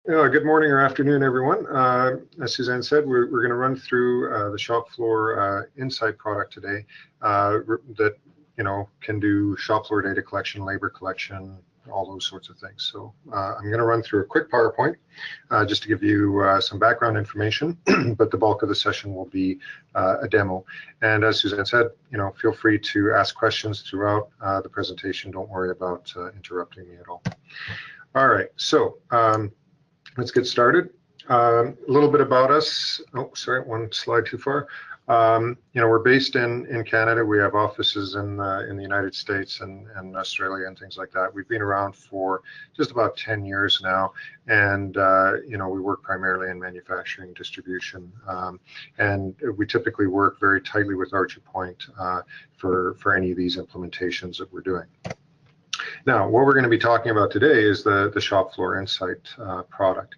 Good morning or afternoon, everyone. As Suzanne said, we're going to run through the shop floor insight product today that can do shop floor data collection, labor collection, all those sorts of things. So I'm going to run through a quick PowerPoint just to give you some background information, but the bulk of the session will be a demo. And as Suzanne said, feel free to ask questions throughout the presentation. Don't worry about interrupting me at all. All right, so let's get started. A little bit about us. Oh, sorry, one slide too far. We're based in Canada. We have offices in the United States and Australia and things like that. We've been around for just about 10 years now, and we work primarily in manufacturing distribution, and we typically work very tightly with ArcherPoint for any of these implementations that we're doing. Now, what we're going to be talking about today is the shop floor insight product.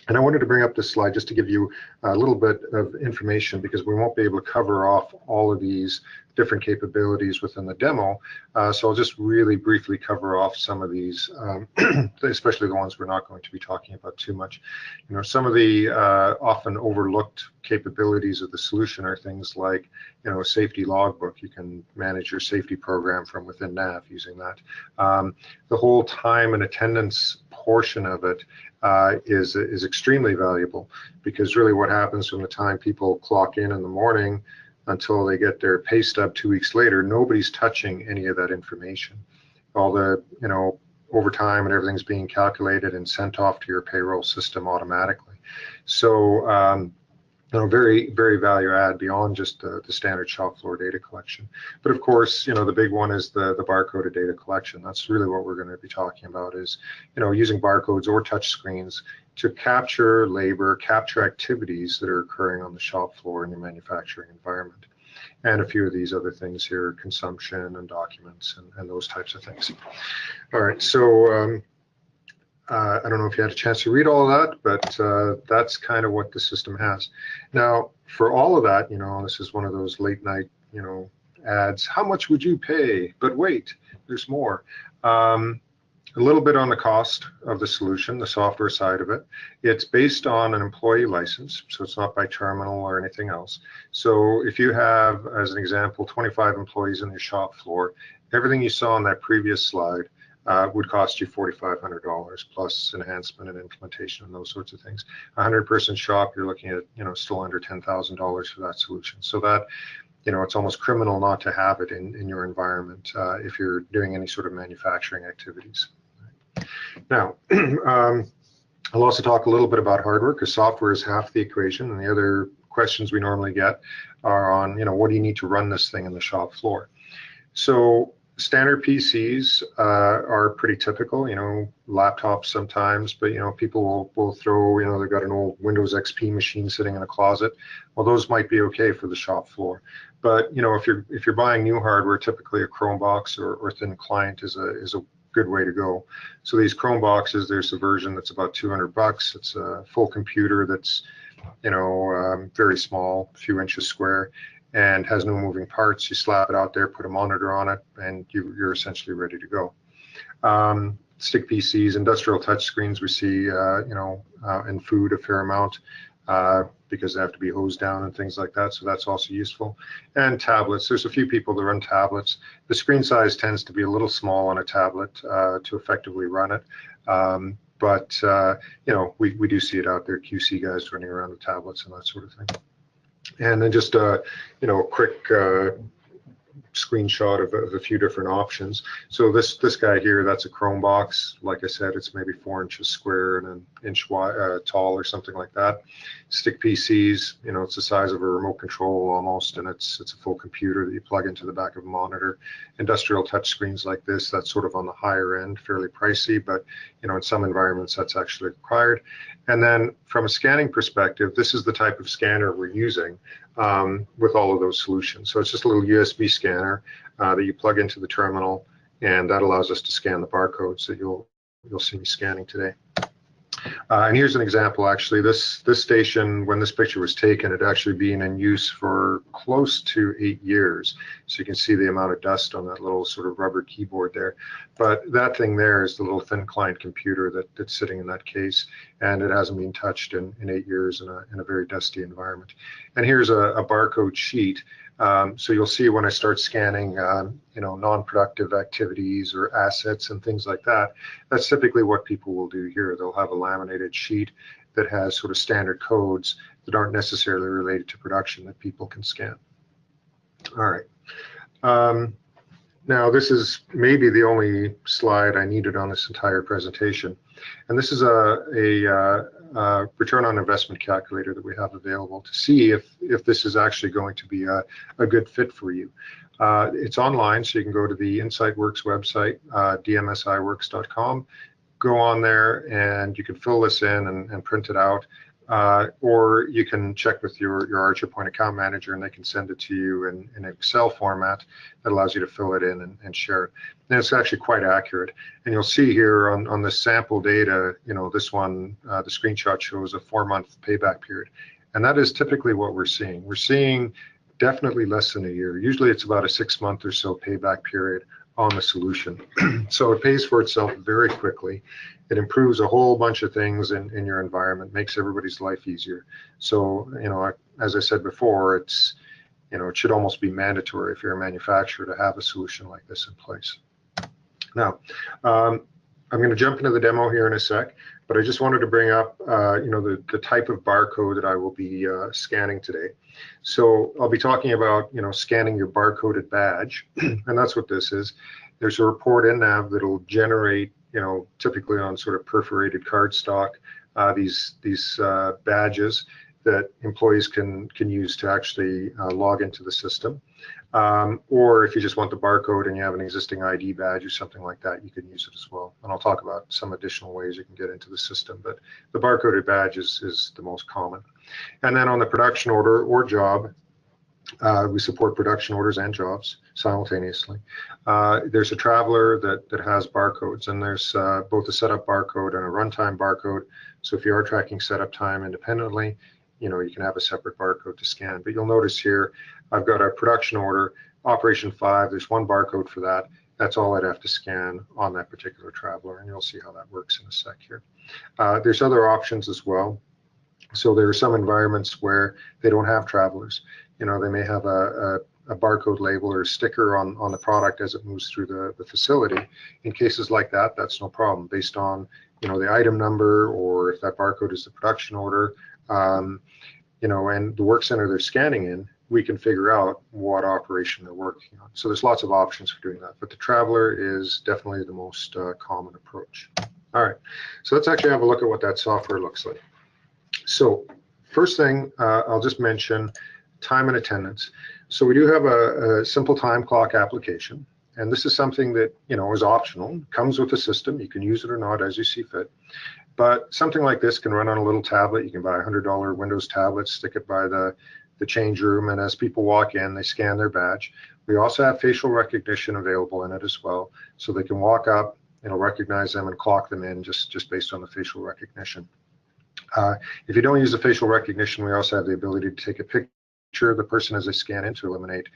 And I wanted to bring up this slide just to give you a little bit of information, because we won't be able to cover off all of these different capabilities within the demo. So I'll just really briefly cover off some of these, especially the ones we're not going to be talking about too much. Some of the often overlooked capabilities of the solution are things like, a safety logbook. You can manage your safety program from within NAV using that. The whole time and attendance portion of it is extremely valuable, because really what happens from the time people clock in the morning until they get their pay stub 2 weeks later, nobody's touching any of that information. All the overtime and everything's being calculated and sent off to your payroll system automatically. So very, very value add beyond just the standard shop floor data collection. But of course, the big one is the barcoded data collection. That's really what we're going to be talking about, is using barcodes or touch screens to capture labor, capture activities that are occurring on the shop floor in your manufacturing environment. And a few of these other things here, consumption and documents and those types of things. All right, so I don't know if you had a chance to read all of that, but that's kind of what the system has. Now, for all of that, this is one of those late night, ads. How much would you pay? But wait, there's more. A little bit on the cost of the solution, the software side of it. It's based on an employee license, so it's not by terminal or anything else. So if you have, as an example, 25 employees in your shop floor, everything you saw on that previous slide would cost you $4,500 plus enhancement and implementation and those sorts of things. A 100-person shop, you're looking at, still under $10,000 for that solution. So that, it's almost criminal not to have it in your environment if you're doing any sort of manufacturing activities. Now, I'll also talk a little bit about hardware, because software is half the equation, and the other questions we normally get are on, what do you need to run this thing in the shop floor? So standard PCs are pretty typical, laptops sometimes, but people will throw, they've got an old Windows XP machine sitting in a closet. Well, those might be okay for the shop floor, but if you're buying new hardware, typically a Chromebox or thin client is a good way to go. So these Chromeboxes, there's a version that's about $200. It's a full computer that's very small, a few inches square, and has no moving parts. You slap it out there, put a monitor on it, and you're essentially ready to go. Stick PCs, industrial touch screens, we see in food a fair amount because they have to be hosed down and things like that, so that's also useful. And tablets, there's a few people that run tablets. The screen size tends to be a little small on a tablet to effectively run it, but we do see it out there, QC guys running around with tablets and that sort of thing. And then just a quick screenshot of a few different options. So this guy here, that's a Chromebox. Like I said, it's maybe 4 inches square and an inch wide, tall or something like that. Stick PCs, it's the size of a remote control almost, and it's a full computer that you plug into the back of a monitor. Industrial touch screens like this, that's sort of on the higher end, fairly pricey, but in some environments that's actually required. And then from a scanning perspective, this is the type of scanner we're using with all of those solutions. So it's just a little USB scanner that you plug into the terminal, and that allows us to scan the barcodes that you'll see me scanning today. And here's an example, actually. This station, when this picture was taken, it actually been in use for close to 8 years. So you can see the amount of dust on that little sort of rubber keyboard there. But that thing there is the little thin client computer that's sitting in that case, and it hasn't been touched in 8 years in a very dusty environment. And here's a barcode sheet. So you'll see when I start scanning, non-productive activities or assets and things like that, that's typically what people will do here. They'll have a laminated sheet that has sort of standard codes that aren't necessarily related to production that people can scan. All right. Now, this is maybe the only slide I needed on this entire presentation. And this is a return on investment calculator that we have available to see if this is actually going to be a good fit for you. It's online, so you can go to the InsightWorks website, dmsiworks.com, go on there, and you can fill this in and print it out. Or you can check with your ArcherPoint account manager, and they can send it to you in an Excel format that allows you to fill it in and share it. And it's actually quite accurate. And you'll see here on the sample data, this one, the screenshot shows a 4-month payback period. And that is typically what we're seeing. We're seeing definitely less than a year. Usually it's about a 6-month or so payback period on the solution. So it pays for itself very quickly. It improves a whole bunch of things in your environment, makes everybody's life easier. So, as I said before, it should almost be mandatory if you're a manufacturer to have a solution like this in place. Now, I'm going to jump into the demo here in a sec, but I just wanted to bring up, the type of barcode that I will be scanning today. So I'll be talking about, scanning your barcoded badge, and that's what this is. There's a report in NAV that'll generate, typically on sort of perforated cardstock, these badges that employees can use to actually log into the system. Or if you just want the barcode and you have an existing ID badge or something like that, you can use it as well. And I'll talk about some additional ways you can get into the system, but the barcoded badge is the most common. And then on the production order or job, we support production orders and jobs simultaneously. There's a traveler that has barcodes, and there's both a setup barcode and a runtime barcode. So if you are tracking setup time independently, you can have a separate barcode to scan. But you'll notice here, I've got a production order, operation 5, there's one barcode for that. That's all I'd have to scan on that particular traveler, and you'll see how that works in a sec here. There's other options as well. So there are some environments where they don't have travelers. They may have a barcode label or a sticker on the product as it moves through the facility. In cases like that, that's no problem based on, the item number, or if that barcode is the production order, and the work center they're scanning in, we can figure out what operation they're working on. So there's lots of options for doing that, but the traveler is definitely the most common approach. All right, so let's actually have a look at what that software looks like. So first thing, I'll just mention time and attendance. So we do have a simple time clock application, and this is something that is optional, comes with the system. You can use it or not as you see fit. But something like this can run on a little tablet. You can buy a $100 Windows tablet, stick it by the change room, and as people walk in, they scan their badge. We also have facial recognition available in it as well, so they can walk up, recognize them and clock them in just based on the facial recognition. If you don't use the facial recognition, we also have the ability to take a picture of the person as they scan in to eliminate,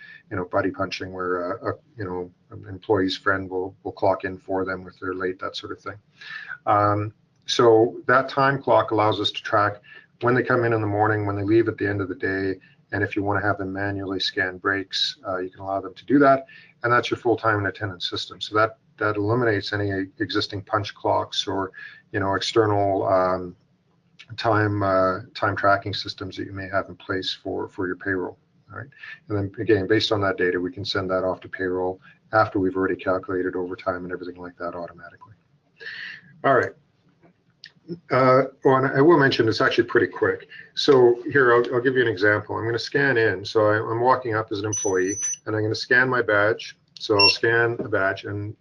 buddy punching, where an employee's friend will clock in for them if they're late, that sort of thing. So that time clock allows us to track when they come in the morning, when they leave at the end of the day, and if you want to have them manually scan breaks, you can allow them to do that, and that's your full-time and attendance system. So that eliminates any existing punch clocks or external time tracking systems that you may have in place for your payroll. All right, and then again, based on that data, we can send that off to payroll after we've already calculated overtime and everything like that automatically. All right. And I will mention it's actually pretty quick. So here, I'll give you an example. I'm going to scan in. So I'm walking up as an employee, and I'm going to scan my badge. So I'll scan the badge, and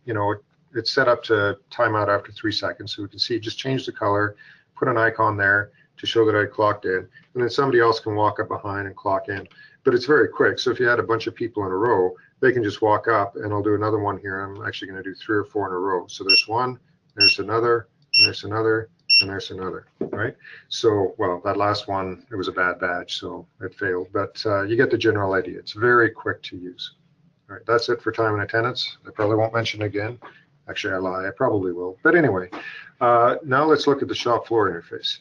it's set up to timeout after 3 seconds. So we can see, just change the color, put an icon there to show that I clocked in, and then somebody else can walk up behind and clock in. But it's very quick. So if you had a bunch of people in a row, they can just walk up, and I'll do another one here. I'm actually going to do 3 or 4 in a row. So there's one, there's another, there's another, and there's another, right? So, well, that last one, it was a bad batch, so it failed, but you get the general idea. It's very quick to use. All right, that's it for time and attendance. I probably won't mention it again. Actually, I lie, I probably will. But anyway, now let's look at the shop floor interface.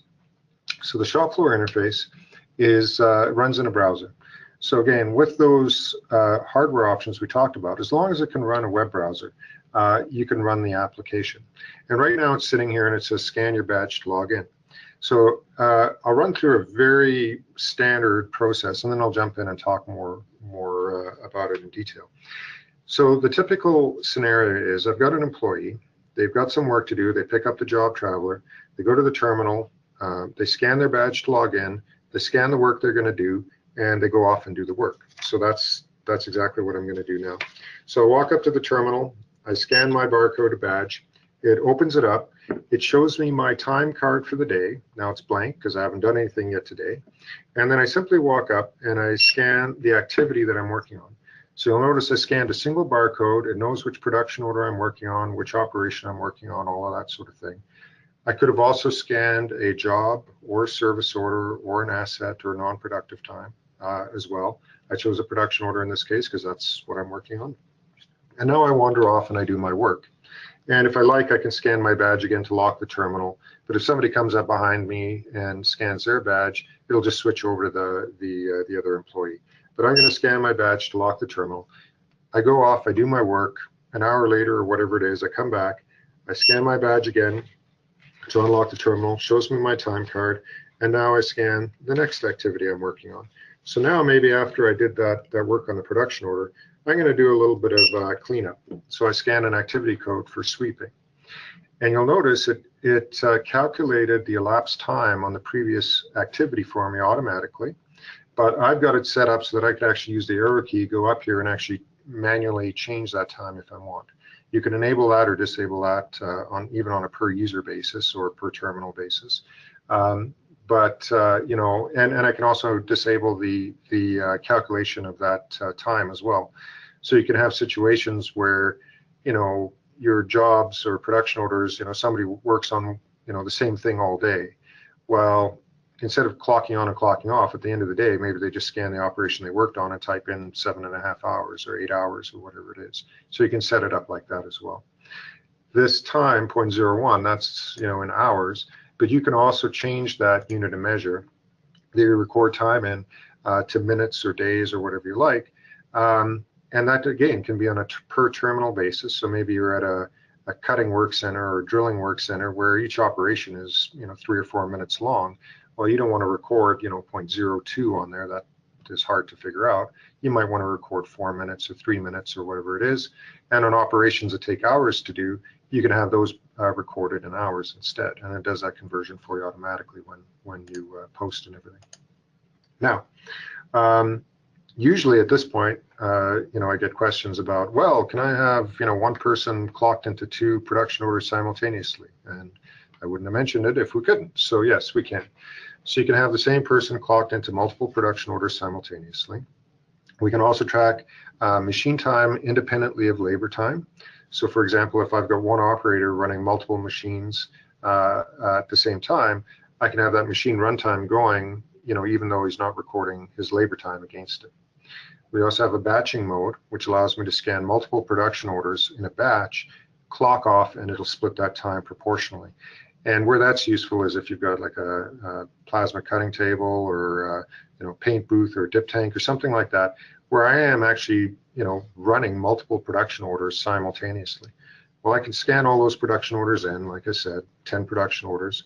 So the shop floor interface is runs in a browser. So again, with those hardware options we talked about, as long as it can run a web browser, you can run the application. And right now it's sitting here and it says scan your badge to log in. So I'll run through a very standard process, and then I'll jump in and talk more about it in detail. So the typical scenario is I've got an employee, they've got some work to do, they pick up the job traveler, they go to the terminal, they scan their badge to log in, they scan the work they're going to do, and they go off and do the work. So that's exactly what I'm going to do now. So I walk up to the terminal, I scan my barcoded badge, it opens it up, it shows me my time card for the day. Now it's blank because I haven't done anything yet today. And then I simply walk up and I scan the activity that I'm working on. So you'll notice I scanned a single barcode. It knows which production order I'm working on, which operation I'm working on, all of that sort of thing. I could have also scanned a job or a service order or an asset or non-productive time as well. I chose a production order in this case because that's what I'm working on. And now I wander off and I do my work. And if I like, I can scan my badge again to lock the terminal. But if somebody comes up behind me and scans their badge, it'll just switch over to the other employee. But I'm going to scan my badge to lock the terminal. I go off, I do my work. An hour later or whatever it is, I come back, I scan my badge again to unlock the terminal, shows me my time card, and now I scan the next activity I'm working on. So now maybe after I did that work on the production order, I'm going to do a little bit of cleanup. So I scan an activity code for sweeping. And you'll notice it calculated the elapsed time on the previous activity for me automatically. But I've got it set up so that I could actually use the arrow key, go up here and actually manually change that time if I want. You can enable that or disable that even on a per user basis or per terminal basis. You know, and I can also disable the calculation of that time as well. So you can have situations where, you know, your jobs or production orders, you know, somebody works on, you know, the same thing all day. Well, instead of clocking on and clocking off at the end of the day, maybe they just scan the operation they worked on and type in 7.5 hours or 8 hours or whatever it is. So you can set it up like that as well. This time, 0.01, that's, you know, in hours, but you can also change that unit of measure that you record time in to minutes or days or whatever you like. And that, again, can be on a per terminal basis. So maybe you're at a cutting work center or drilling work center where each operation is, you know, 3 or 4 minutes long. Well, you don't want to record, you know, 0.02 on there. That is hard to figure out. You might want to record 4 minutes or 3 minutes or whatever it is. And on operations that take hours to do, you can have those recorded in hours instead. And it does that conversion for you automatically when you post and everything. Now, usually at this point, you know, I get questions about, well, can I have, you know, one person clocked into 2 production orders simultaneously? And I wouldn't have mentioned it if we couldn't. So yes, we can. So you can have the same person clocked into multiple production orders simultaneously. We can also track machine time independently of labor time. So for example, if I've got one operator running multiple machines at the same time, I can have that machine runtime going, you know, even though he's not recording his labor time against it. We also have a batching mode, which allows me to scan multiple production orders in a batch, clock off, and it'll split that time proportionally. And where that's useful is if you've got like a plasma cutting table or you know, paint booth or dip tank or something like that, where I am actually, you know, running multiple production orders simultaneously. Well, I can scan all those production orders in, like I said, 10 production orders.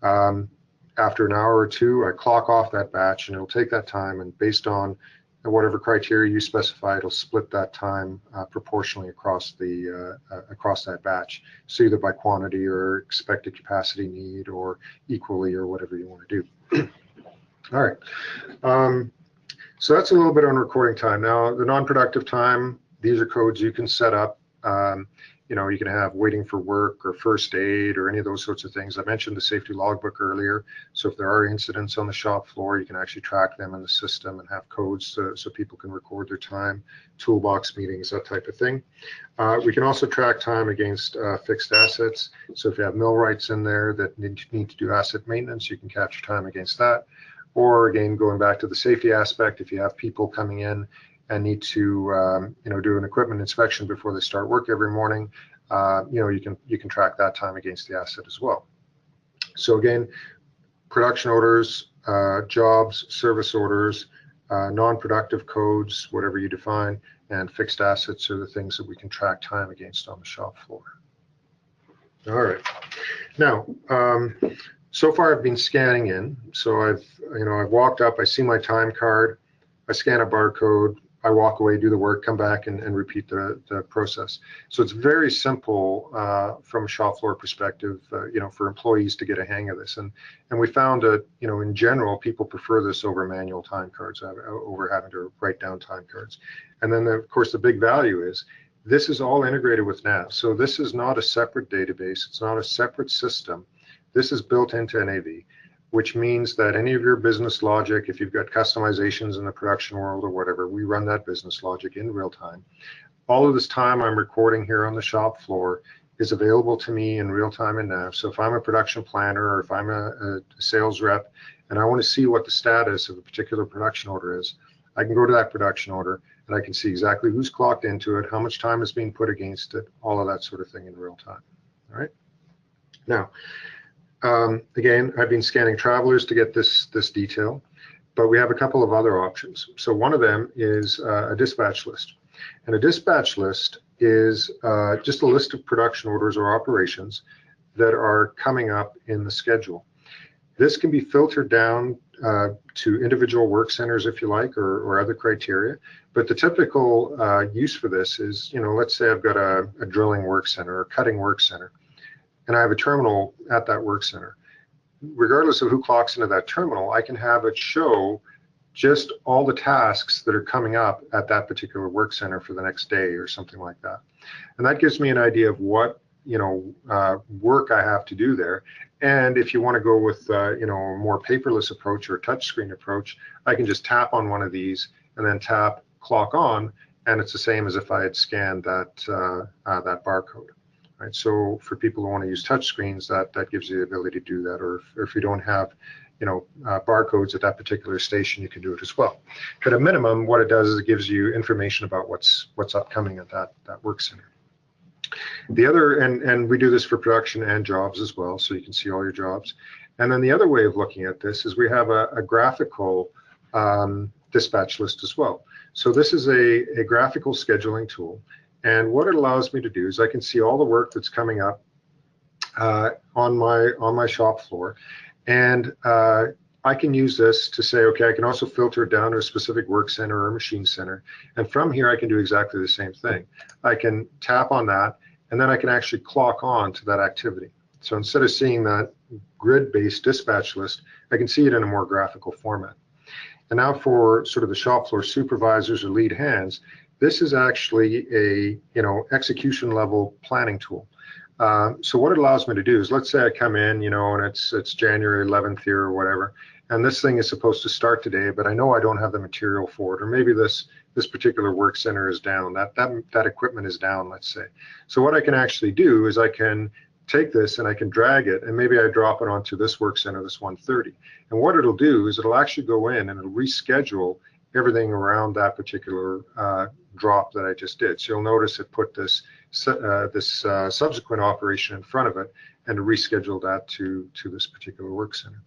After an hour or two, I clock off that batch and it'll take that time, and based on whatever criteria you specify, it'll split that time proportionally across that batch. So either by quantity or expected capacity need or equally or whatever you want to do. All right. So that's a little bit on recording time. Now, the non-productive time, these are codes you can set up. you know, you can have waiting for work or first aid or any of those sorts of things. I mentioned the safety logbook earlier. So if there are incidents on the shop floor, you can actually track them in the system and have codes so people can record their time, toolbox meetings, that type of thing. We can also track time against fixed assets. So if you have millwrights in there that need to do asset maintenance, you can capture time against that. Or again, going back to the safety aspect, if you have people coming in and need to you know, do an equipment inspection before they start work every morning, you know, you can track that time against the asset as well. So again, production orders, jobs, service orders, non-productive codes, whatever you define, and fixed assets are the things that we can track time against on the shop floor. All right. Now, so far I've been scanning in. So I've walked up, I see my time card, I scan a barcode, I walk away, do the work, come back and repeat the process. So it's very simple from a shop floor perspective, you know, for employees to get a hang of this. And we found that, you know, in general, people prefer this over manual time cards, over having to write down time cards. And then, of course, the big value is this is all integrated with NAV. So this is not a separate database. It's not a separate system. This is built into NAV, which means that any of your business logic, if you've got customizations in the production world or whatever, we run that business logic in real time. All of this time I'm recording here on the shop floor is available to me in real time in NAV. So if I'm a production planner or if I'm a sales rep and I want to see what the status of a particular production order is, I can go to that production order and I can see exactly who's clocked into it, how much time is being put against it, all of that sort of thing in real time. All right. Now, again, I've been scanning travelers to get this detail, but we have a couple of other options. So one of them is a dispatch list. And a dispatch list is just a list of production orders or operations that are coming up in the schedule. This can be filtered down to individual work centers, if you like, or other criteria. But the typical use for this is, you know, let's say I've got a drilling work center or cutting work center, and I have a terminal at that work center. Regardless of who clocks into that terminal, I can have it show just all the tasks that are coming up at that particular work center for the next day or something like that. And that gives me an idea of what, you know, work I have to do there. And if you want to go with, you know, a more paperless approach or a touchscreen approach, I can just tap on one of these and then tap clock on, and it's the same as if I had scanned that barcode. Right, so for people who want to use touch screens, that gives you the ability to do that, or if you don't have, you know, barcodes at that particular station, you can do it as well. But at minimum, what it does is it gives you information about what's upcoming at that work center. The other, and we do this for production and jobs as well, so you can see all your jobs. And then the other way of looking at this is we have a graphical dispatch list as well. So this is a graphical scheduling tool. And what it allows me to do is I can see all the work that's coming up on my shop floor, and I can use this to say, okay, I can also filter it down to a specific work center or machine center, and from here I can do exactly the same thing. I can tap on that, and then I can actually clock on to that activity. So instead of seeing that grid-based dispatch list, I can see it in a more graphical format. And now for sort of the shop floor supervisors or lead hands, this is actually a, you know, execution level planning tool. So what it allows me to do is, let's say I come in, you know, and it's January 11th here or whatever, and this thing is supposed to start today, but I know I don't have the material for it, or maybe this particular work center is down, that equipment is down, let's say. So what I can actually do is I can take this and I can drag it, and maybe I drop it onto this work center, this 130. And what it'll do is it'll actually go in and it'll reschedule everything around that particular drop that I just did. So you'll notice it put this subsequent operation in front of it and reschedule that to this particular work center.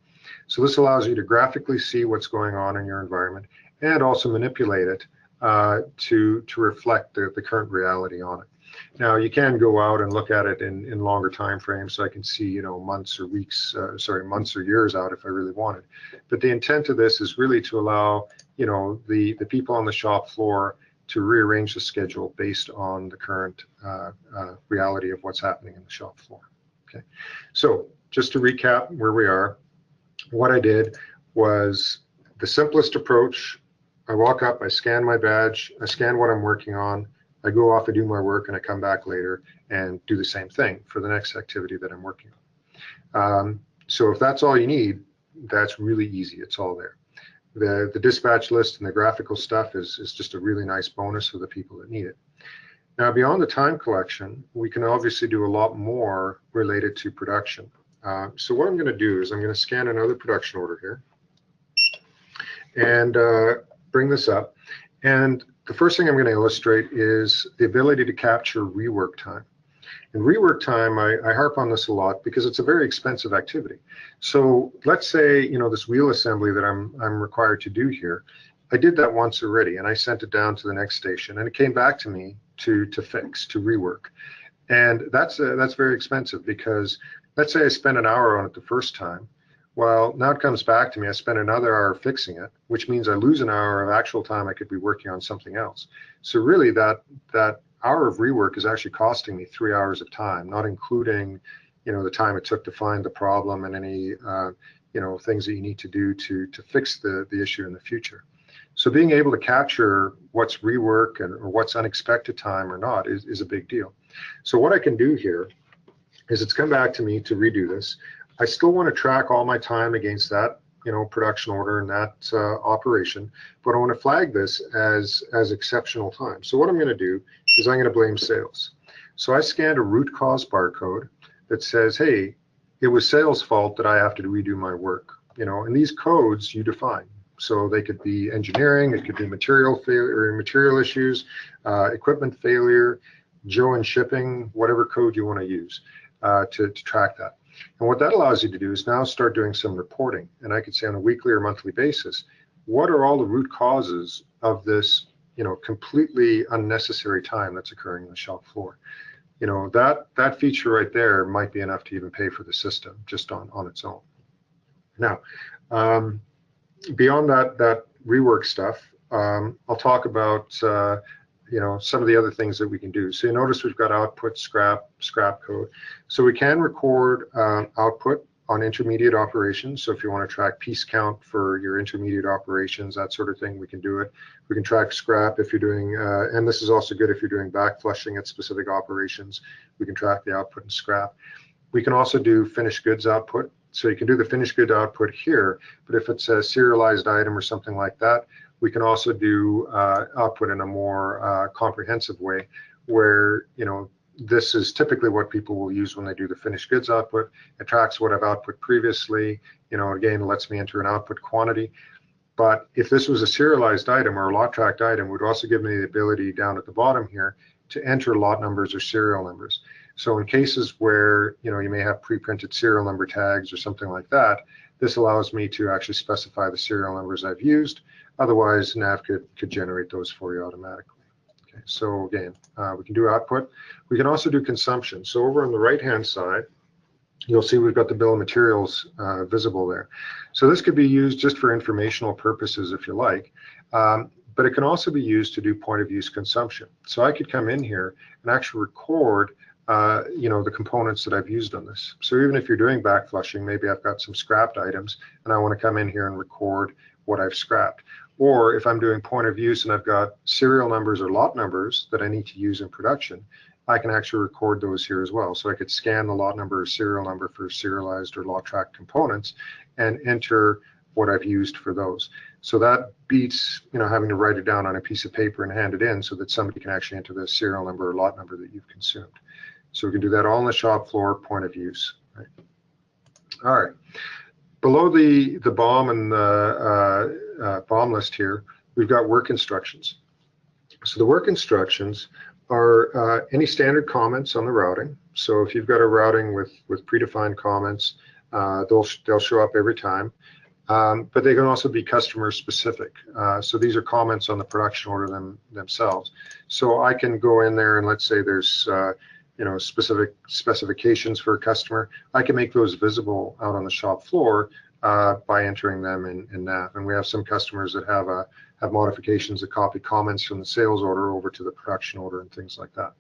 So this allows you to graphically see what's going on in your environment and also manipulate it to reflect the current reality on it. Now you can go out and look at it in longer time frames, so I can see, you know, months or weeks, months or years out if I really wanted. But the intent of this is really to allow, you know, the people on the shop floor to rearrange the schedule based on the current reality of what's happening in the shop floor. Okay, so just to recap where we are, what I did was the simplest approach. I walk up, I scan my badge, I scan what I'm working on, I go off, I do my work, and I come back later and do the same thing for the next activity that I'm working on. So if that's all you need, that's really easy. It's all there. The dispatch list and the graphical stuff is just a really nice bonus for the people that need it. Now, beyond the time collection, we can obviously do a lot more related to production. So what I'm going to do is I'm going to scan another production order here and bring this up. And the first thing I'm going to illustrate is the ability to capture rework time. And rework time, I harp on this a lot because it's a very expensive activity. So let's say, you know, this wheel assembly that I'm required to do here, I did that once already and I sent it down to the next station and it came back to me to fix, to rework. And that's very expensive because let's say I spent an hour on it the first time. Well, now it comes back to me, I spent another hour fixing it, which means I lose an hour of actual time I could be working on something else. So really that hour of rework is actually costing me 3 hours of time, not including, you know, the time it took to find the problem and any, you know, things that you need to do to fix the issue in the future. So being able to capture what's rework or what's unexpected time or not is a big deal. So what I can do here is it's come back to me to redo this. I still want to track all my time against that, you know, production order and that operation, but I want to flag this as exceptional time. So what I'm going to do is I'm going to blame sales. So I scanned a root cause barcode that says, hey, it was sales' fault that I have to redo my work, you know, and these codes you define. So they could be engineering, it could be material failure, material issues, equipment failure, Joe and shipping, whatever code you want to use to track that. And what that allows you to do is now start doing some reporting. And I could say on a weekly or monthly basis, what are all the root causes of this, you know, completely unnecessary time that's occurring on the shop floor? You know, that feature right there might be enough to even pay for the system just on its own. Now, beyond that rework stuff, I'll talk about you know, some of the other things that we can do. So you notice we've got output, scrap code. So we can record output on intermediate operations. So if you want to track piece count for your intermediate operations, that sort of thing, we can do it. We can track scrap if you're doing, and this is also good if you're doing back flushing at specific operations. We can track the output and scrap. We can also do finished goods output. So you can do the finished good output here, but if it's a serialized item or something like that, we can also do output in a more comprehensive way where, you know, this is typically what people will use when they do the finished goods output. It tracks what I've output previously, you know, again, lets me enter an output quantity. But if this was a serialized item or a lot tracked item, it would also give me the ability down at the bottom here to enter lot numbers or serial numbers. So in cases where, you know, you may have pre-printed serial number tags or something like that, this allows me to actually specify the serial numbers I've used. Otherwise, NAV could generate those for you automatically. Okay, so again, we can do output. We can also do consumption. So over on the right-hand side, you'll see we've got the bill of materials visible there. So this could be used just for informational purposes if you like, but it can also be used to do point of use consumption. So I could come in here and actually record you know, the components that I've used on this. So even if you're doing back flushing, maybe I've got some scrapped items and I want to come in here and record what I've scrapped. Or if I'm doing point of use and I've got serial numbers or lot numbers that I need to use in production, I can actually record those here as well. So I could scan the lot number or serial number for serialized or lot tracked components and enter what I've used for those. So that beats, you know, having to write it down on a piece of paper and hand it in so that somebody can actually enter the serial number or lot number that you've consumed. So we can do that all on the shop floor, point of use. Right? All right. Below the BOM and the BOM list here, we've got work instructions. So the work instructions are any standard comments on the routing. So if you've got a routing with predefined comments, they'll show up every time. But they can also be customer specific. So these are comments on the production order themselves. So I can go in there and let's say there's you know, specific specifications for a customer. I can make those visible out on the shop floor by entering them in NAV. And we have some customers that have modifications that copy comments from the sales order over to the production order and things like that.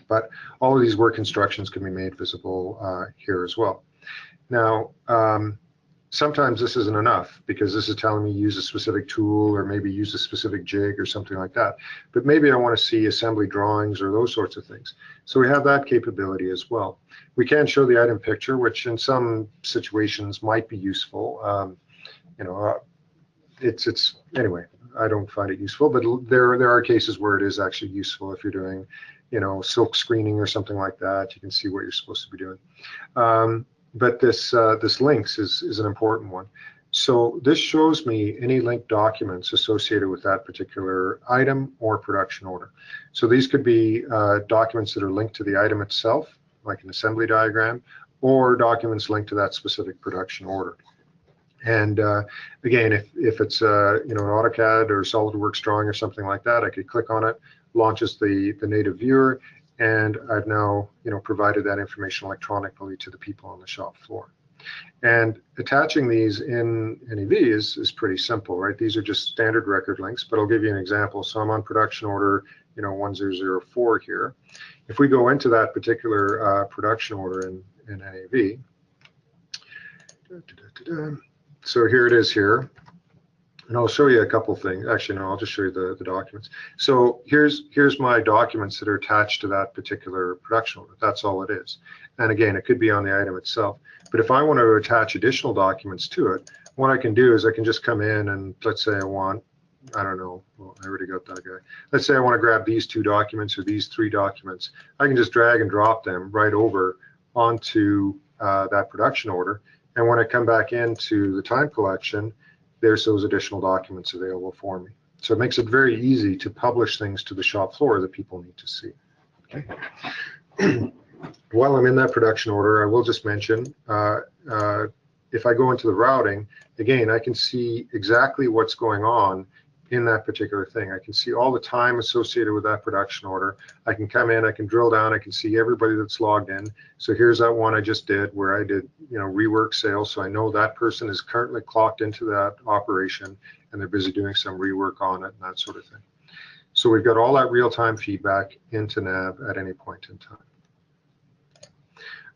But all of these work instructions can be made visible here as well. Now, sometimes this isn't enough because this is telling me use a specific tool or maybe use a specific jig or something like that. But maybe I want to see assembly drawings or those sorts of things. So we have that capability as well. We can show the item picture, which in some situations might be useful. Anyway, I don't find it useful, but there are cases where it is actually useful if you're doing, silk screening or something like that. You can see what you're supposed to be doing. But this links is an important one. So this shows me any linked documents associated with that particular item or production order. So these could be documents that are linked to the item itself, like an assembly diagram, or documents linked to that specific production order. And again, if it's an AutoCAD or SolidWorks drawing or something like that, I could click on it, launches the native viewer, and I've now provided that information electronically to the people on the shop floor. And attaching these in NAV is pretty simple, right? These are just standard record links, but I'll give you an example. So I'm on production order 1004 here. If we go into that particular production order in NAV, so here it is here. And I'll show you a couple things. Actually, no, I'll just show you the documents. So here's my documents that are attached to that particular production order. That's all it is. And again, it could be on the item itself. But if I want to attach additional documents to it, what I can do is I can just come in and let's say I want, I don't know, well, I already got that guy. Let's say I want to grab these 2 documents or these 3 documents. I can just drag and drop them right over onto that production order. And when I come back into the time collection, there's those additional documents available for me. So it makes it very easy to publish things to the shop floor that people need to see. Okay. While I'm in that production order, I will just mention, if I go into the routing, again, I can see exactly what's going on in that particular thing. I can see all the time associated with that production order. I can come in, I can drill down, I can see everybody that's logged in. So here's that one I just did where I did, rework sales. So I know that person is currently clocked into that operation and they're busy doing some rework on it and that sort of thing. So we've got all that real-time feedback into NAV at any point in time.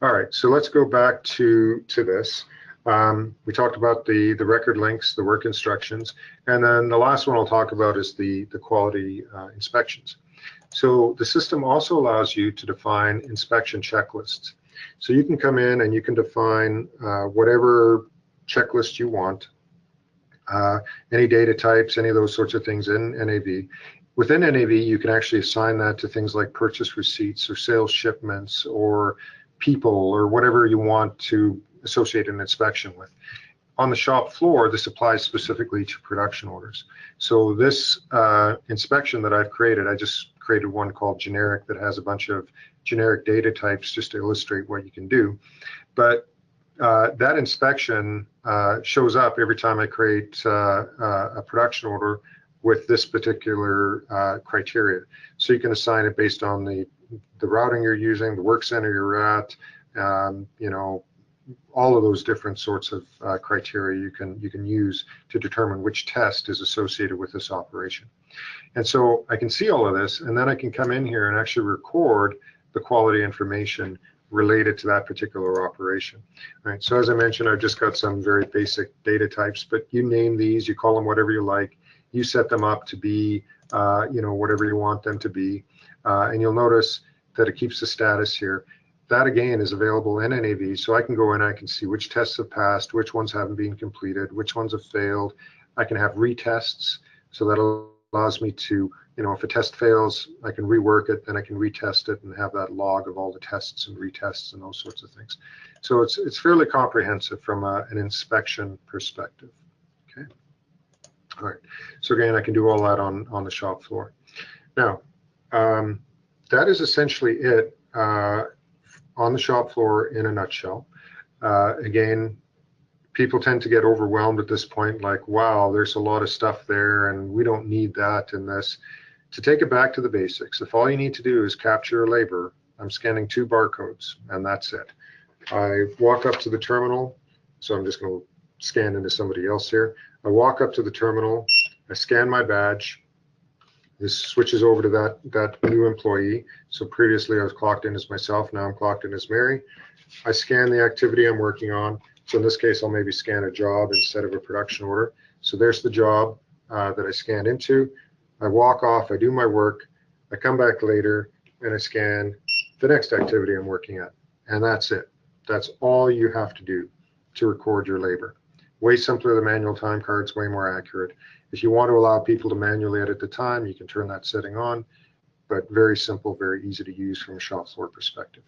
All right, so let's go back to this. We talked about the record links, the work instructions, and then the last one I'll talk about is the quality inspections. So the system also allows you to define inspection checklists. So you can come in and you can define whatever checklist you want, any data types, any of those sorts of things in NAV. Within NAV, you can actually assign that to things like purchase receipts or sales shipments or people or whatever you want to associate an inspection with. On the shop floor, this applies specifically to production orders. So this inspection that I've created, I just created one called generic that has a bunch of generic data types just to illustrate what you can do. But that inspection shows up every time I create a production order with this particular criteria. So you can assign it based on the routing you're using, the work center you're at, all of those different sorts of criteria you can use to determine which test is associated with this operation. And so I can see all of this, and then I can come in here and actually record the quality information related to that particular operation. All right, so as I mentioned, I've just got some very basic data types, but you name these, you call them whatever you like, you set them up to be whatever you want them to be, and you'll notice that it keeps the status here. That again is available in NAV, so I can go in, I can see which tests have passed, which ones haven't been completed, which ones have failed. I can have retests, so that allows me to, if a test fails, I can rework it, then I can retest it and have that log of all the tests and retests and those sorts of things. So it's fairly comprehensive from an inspection perspective. Okay. All right. So again, I can do all that on the shop floor. Now, that is essentially it. On the shop floor in a nutshell. Again, people tend to get overwhelmed at this point, like, wow, there's a lot of stuff there and we don't need that in this. To take it back to the basics, if all you need to do is capture a labor, I'm scanning 2 barcodes and that's it. I walk up to the terminal, so I'm just going to scan into somebody else here. I walk up to the terminal, I scan my badge. This switches over to that new employee. So previously I was clocked in as myself, now I'm clocked in as Mary. I scan the activity I'm working on. So in this case, I'll maybe scan a job instead of a production order. So there's the job that I scanned into. I walk off, I do my work, I come back later, and I scan the next activity I'm working at. And that's it. That's all you have to do to record your labor. Way simpler than manual time cards, way more accurate. If you want to allow people to manually edit the time, you can turn that setting on, but very simple, very easy to use from a shop floor perspective.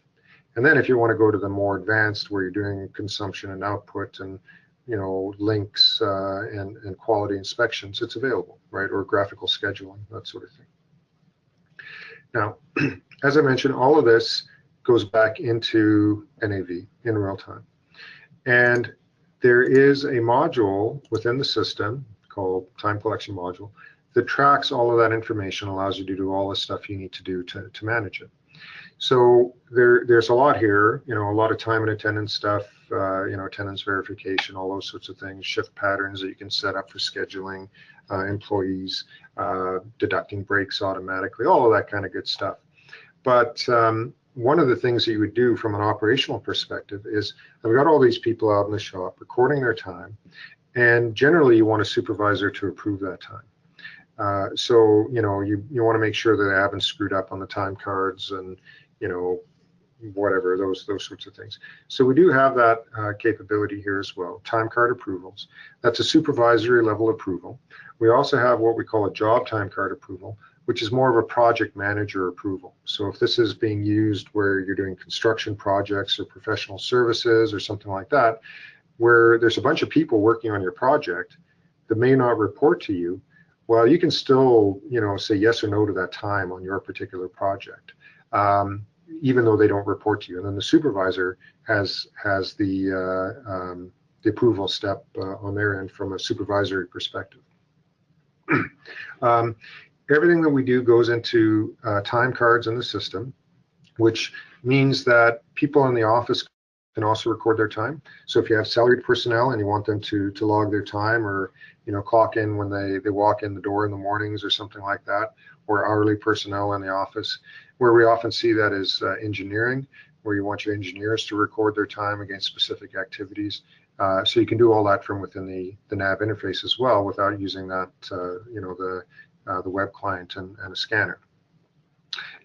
And then if you want to go to the more advanced, where you're doing consumption and output and links and quality inspections, it's available, right? Or graphical scheduling, that sort of thing. Now, as I mentioned, all of this goes back into NAV in real time. And there is a module within the system called Time Collection Module that tracks all of that information, allows you to do all the stuff you need to do to manage it. So there's a lot here, a lot of time and attendance stuff, attendance verification, all those sorts of things, shift patterns that you can set up for scheduling employees, deducting breaks automatically, all of that kind of good stuff. But one of the things that you would do from an operational perspective is, I've got all these people out in the shop recording their time, and generally you want a supervisor to approve that time. So you want to make sure that they haven't screwed up on the time cards and whatever, those sorts of things. So we do have that capability here as well, time card approvals. That's a supervisory level approval. We also have what we call a job time card approval, which is more of a project manager approval. So if this is being used where you're doing construction projects or professional services or something like that, where there's a bunch of people working on your project that may not report to you, well, you can still, say yes or no to that time on your particular project, even though they don't report to you. And then the supervisor has the approval step on their end from a supervisory perspective. Everything that we do goes into time cards in the system, which means that people in the office can also record their time. So if you have salaried personnel and you want them to log their time, or clock in when they walk in the door in the mornings or something like that, or hourly personnel in the office, where we often see that is engineering, where you want your engineers to record their time against specific activities. So you can do all that from within the NAV interface as well, without using that the web client and a scanner.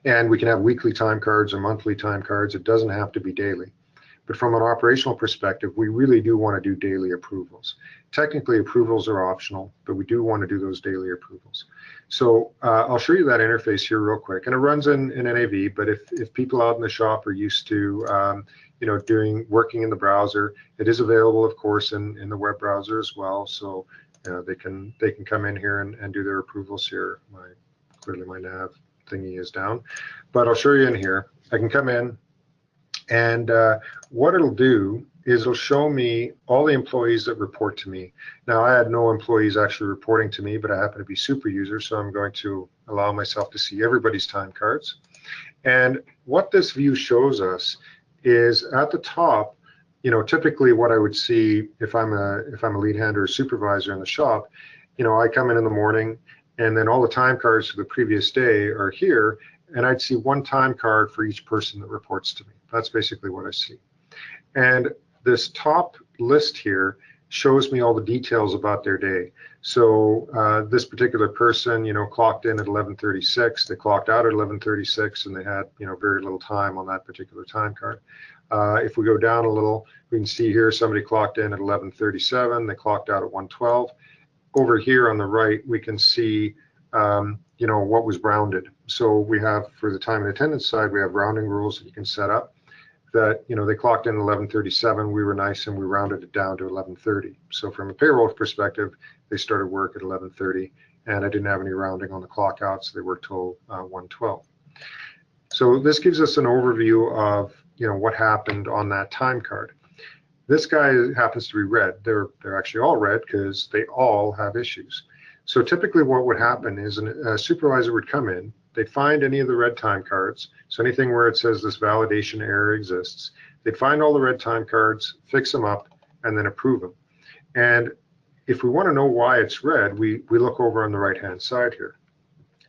And we can have weekly time cards or monthly time cards. It doesn't have to be daily. But from an operational perspective, we really do want to do daily approvals. Technically, approvals are optional, but we do want to do those daily approvals. So I'll show you that interface here real quick. And it runs in NAV, but if people out in the shop are used to working in the browser, it is available, of course, in the web browser as well. So they can come in here and do their approvals here. Clearly my nav thingy is down, but I'll show you in here. I can come in, and what it'll do is it'll show me all the employees that report to me. Now, I had no employees actually reporting to me, but I happen to be super user, so I'm going to allow myself to see everybody's time cards. And what this view shows us is at the top, typically what I would see if I'm a lead hand or a supervisor in the shop, I come in the morning, and then all the time cards for the previous day are here, and I'd see one time card for each person that reports to me. That's basically what I see. And this top list here shows me all the details about their day. So this particular person, clocked in at 11:36, they clocked out at 11:36, and they had, very little time on that particular time card. If we go down a little, we can see here somebody clocked in at 11:37, they clocked out at 1:12. Over here on the right, we can see what was rounded. So we have, for the time and attendance side, we have rounding rules that you can set up that, they clocked in at 11:37, we were nice and we rounded it down to 11:30. So from a payroll perspective, they started work at 11:30, and I didn't have any rounding on the clock out, so they worked till 1:12. So this gives us an overview of, what happened on that time card. This guy happens to be red. They're actually all red because they all have issues. So typically what would happen is a supervisor would come in, they'd find any of the red time cards, so anything where it says this validation error exists, they'd find all the red time cards, fix them up, and then approve them. And if we want to know why it's red, we look over on the right-hand side here.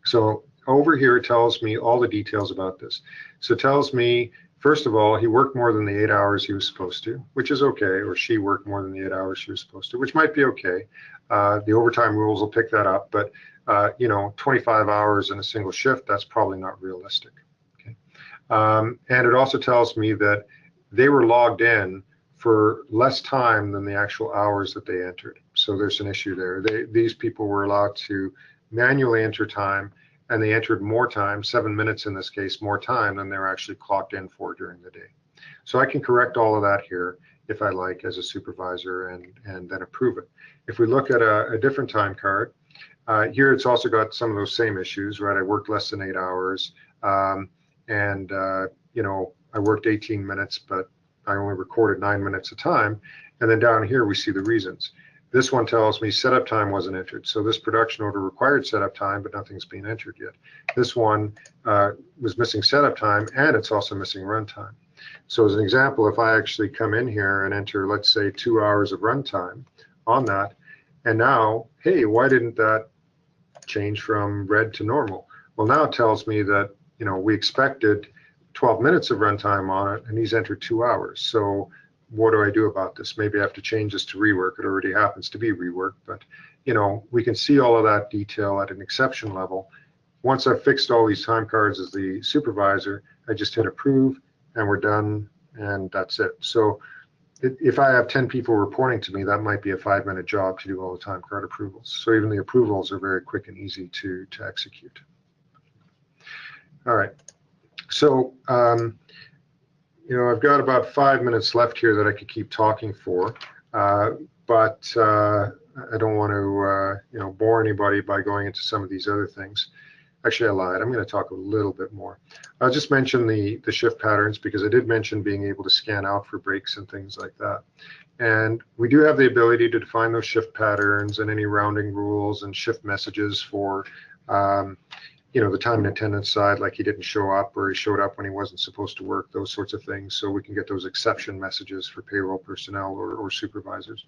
So over here it tells me all the details about this. So it tells me First of all, he worked more than the 8 hours he was supposed to, which is okay, or she worked more than the 8 hours she was supposed to, which might be okay. The overtime rules will pick that up, but 25 hours in a single shift, that's probably not realistic. Okay. And it also tells me that they were logged in for less time than the actual hours that they entered. So there's an issue there. These people were allowed to manually enter time, and they entered more time, 7 minutes in this case, more time than they were actually clocked in for during the day. So I can correct all of that here if I like as a supervisor and then approve it. If we look at a different time card, here it's also got some of those same issues, right? I worked less than 8 hours, and I worked 18 minutes, but I only recorded 9 minutes of time. And then down here we see the reasons. This one tells me setup time wasn't entered. So this production order required setup time, but nothing's been entered yet. This one was missing setup time, and it's also missing runtime. So as an example, if I actually come in here and enter, let's say, 2 hours of runtime on that, and now, hey, why didn't that change from red to normal? Well, now it tells me that, we expected 12 minutes of runtime on it, and he's entered 2 hours. So what do I do about this? Maybe I have to change this to rework. It already happens to be rework, but we can see all of that detail at an exception level. Once I've fixed all these time cards as the supervisor, I just hit approve and we're done, and that's it. So if I have 10 people reporting to me, that might be a 5-minute job to do all the time card approvals. So even the approvals are very quick and easy to execute. All right. So I've got about 5 minutes left here that I could keep talking for, but I don't want to bore anybody by going into some of these other things. Actually, I lied. I'm going to talk a little bit more. I'll just mention the shift patterns, because I did mention being able to scan out for breaks and things like that. And we do have the ability to define those shift patterns and any rounding rules and shift messages for the time and attendance side, like he didn't show up or he showed up when he wasn't supposed to work, those sorts of things. So we can get those exception messages for payroll personnel or supervisors.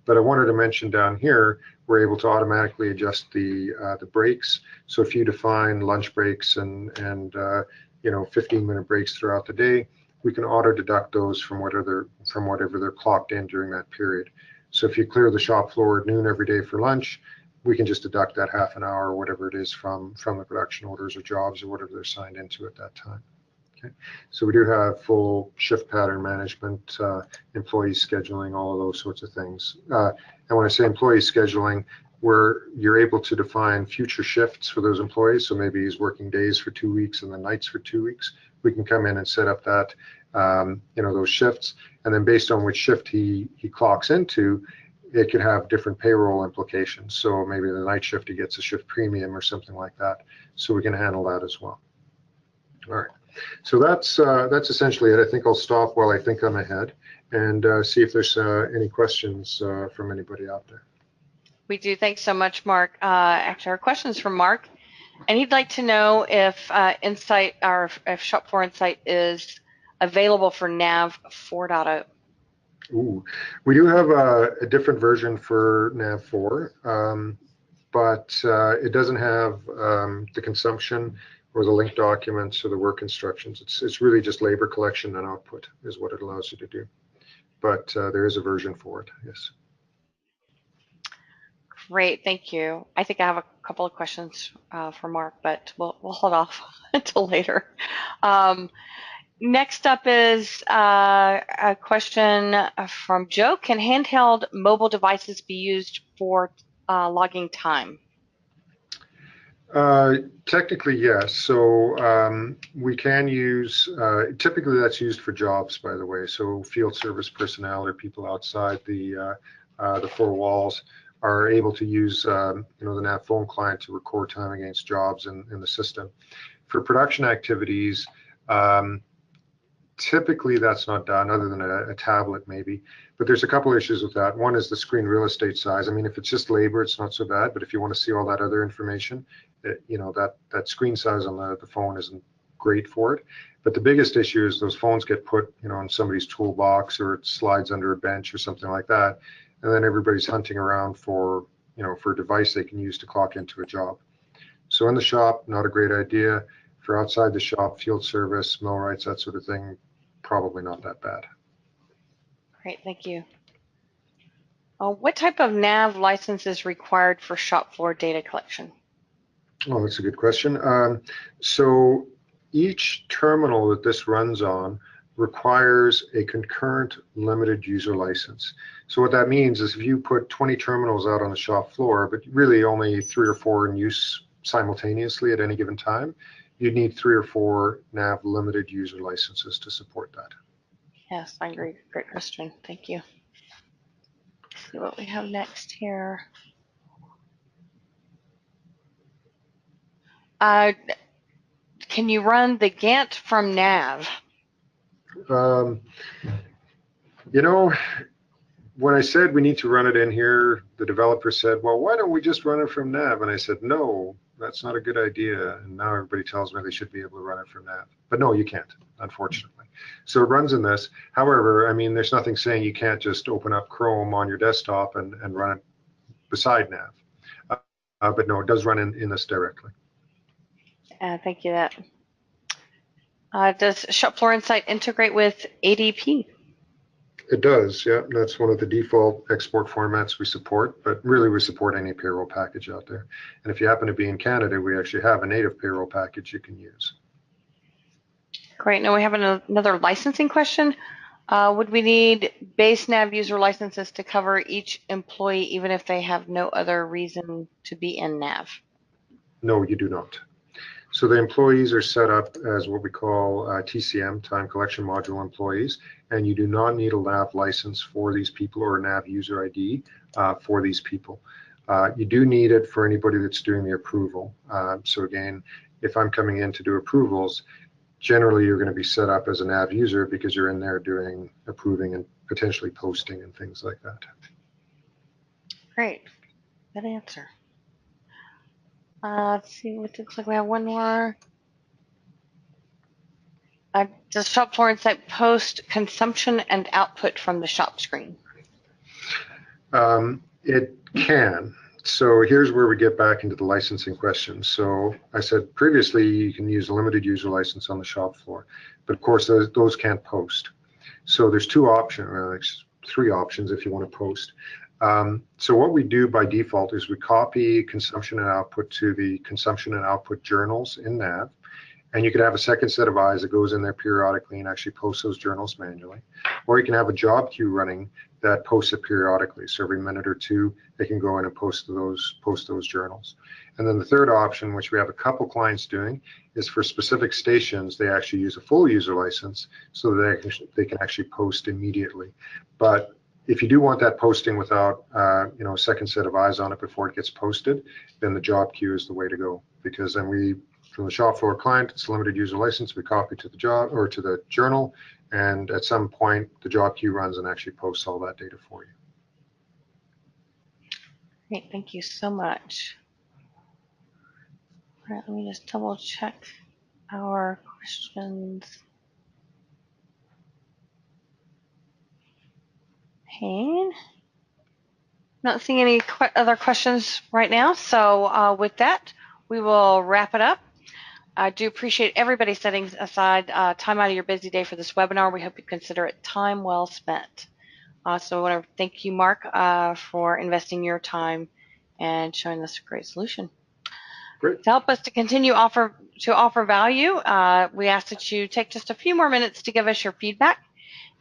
But I wanted to mention down here, we're able to automatically adjust the breaks. So if you define lunch breaks and 15-minute breaks throughout the day, we can auto deduct those from whatever they're clocked in during that period. So if you clear the shop floor at noon every day for lunch, we can just deduct that half an hour or whatever it is from the production orders or jobs or whatever they're signed into at that time. Okay, so we do have full shift pattern management, employee scheduling, all of those sorts of things. And when I say employee scheduling, where you're able to define future shifts for those employees. So maybe he's working days for 2 weeks and then nights for 2 weeks. We can come in and set up that, those shifts, and then based on which shift he clocks into, it could have different payroll implications. So maybe the night shift, he gets a shift premium or something like that. So we can handle that as well. All right. So that's essentially it. I think I'll stop while I think I'm ahead and see if there's any questions from anybody out there. We do. Thanks so much, Mark. Actually, our questions from Mark, and he'd like to know if Insight, or if Shop Floor Insight is available for NAV 4.0. Ooh, we do have a different version for NAV 4, but it doesn't have the consumption or the link documents or the work instructions. It's really just labor collection and output is what it allows you to do. But there is a version for it, yes. Great, thank you. I think I have a couple of questions for Mark, but we'll hold off until later. Next up is a question from Joe. Can handheld mobile devices be used for logging time? Technically, yes. So we can use, typically that's used for jobs, by the way. So field service personnel or people outside the 4 walls are able to use the NAV phone client to record time against jobs in the system. For production activities, typically that's not done other than a tablet maybe, but there's a couple issues with that. One is the screen real estate size. I mean, if it's just labor, it's not so bad, but if you want to see all that other information, that screen size on the phone isn't great for it. But the biggest issue is those phones get put in somebody's toolbox, or it slides under a bench or something like that, and then everybody's hunting around for a device they can use to clock into a job. So in the shop, not a great idea. For outside the shop, field service, millwrights, that sort of thing, probably not that bad. Great, thank you. What type of NAV license is required for shop floor data collection? Oh, that's a good question. So each terminal that this runs on requires a concurrent limited user license. So what that means is if you put 20 terminals out on the shop floor, but really only 3 or 4 in use simultaneously at any given time, you'd need 3 or 4 NAV limited user licenses to support that. Yes, I agree. Great question. Thank you. Let's see what we have next here. Can you run the Gantt from NAV? You know, when I said we need to run it in here, the developer said, well, why don't we just run it from NAV? And I said, no, that's not a good idea. And now everybody tells me they should be able to run it from NAV. But no, you can't, unfortunately. So it runs in this. However, I mean, there's nothing saying you can't just open up Chrome on your desktop and run it beside NAV. But no, it does run in this directly. Thank you. Does Shop Floor Insight integrate with ADP? It does, yeah. That's one of the default export formats we support, but really we support any payroll package out there. And if you happen to be in Canada, we actually have a native payroll package you can use. Great. Now we have another licensing question. Would we need base NAV user licenses to cover each employee even if they have no other reason to be in NAV? No, you do not. So the employees are set up as what we call TCM, time collection module employees, and you do not need a NAV license for these people or a NAV user ID for these people. You do need it for anybody that's doing the approval. So again, if I'm coming in to do approvals, generally you're going to be set up as a NAV user because you're in there doing approving and potentially posting and things like that. Great. Good answer. Let's see, it looks like we have one more. Does Shop Floor Insight post consumption and output from the shop screen? It can. So here's where we get back into the licensing questions. So I said previously you can use a limited user license on the shop floor, but of course those can't post. So there's 2 options, 3 options if you want to post. So what we do by default is we copy consumption and output to the consumption and output journals in NAV, and you could have a second set of eyes that goes in there periodically and actually posts those journals manually. Or you can have a job queue running that posts it periodically. So every minute or 2, they can go in and post those journals. And then the third option, which we have a couple clients doing, is for specific stations, they actually use a full user license so that they can actually post immediately. But if you do want that posting without a second set of eyes on it before it gets posted, then the job queue is the way to go, because then from the shop floor client, it's a limited user license, we copy to the job or to the journal, and at some point the job queue runs and actually posts all that data for you. Great, thank you so much. All right, let me just double check our questions. Okay. Not seeing any other questions right now, so with that, we will wrap it up. I do appreciate everybody setting aside time out of your busy day for this webinar. We hope you consider it time well spent. So I want to thank you, Mark, for investing your time and showing us a great solution. Great. To help us to continue to offer value, we ask that you take just a few more minutes to give us your feedback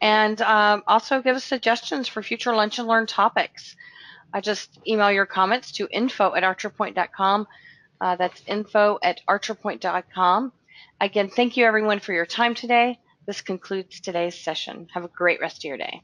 and also give us suggestions for future Lunch and Learn topics. Just email your comments to info@archerpoint.com. That's info@archerpoint.com. Again, thank you everyone for your time today. This concludes today's session. Have a great rest of your day.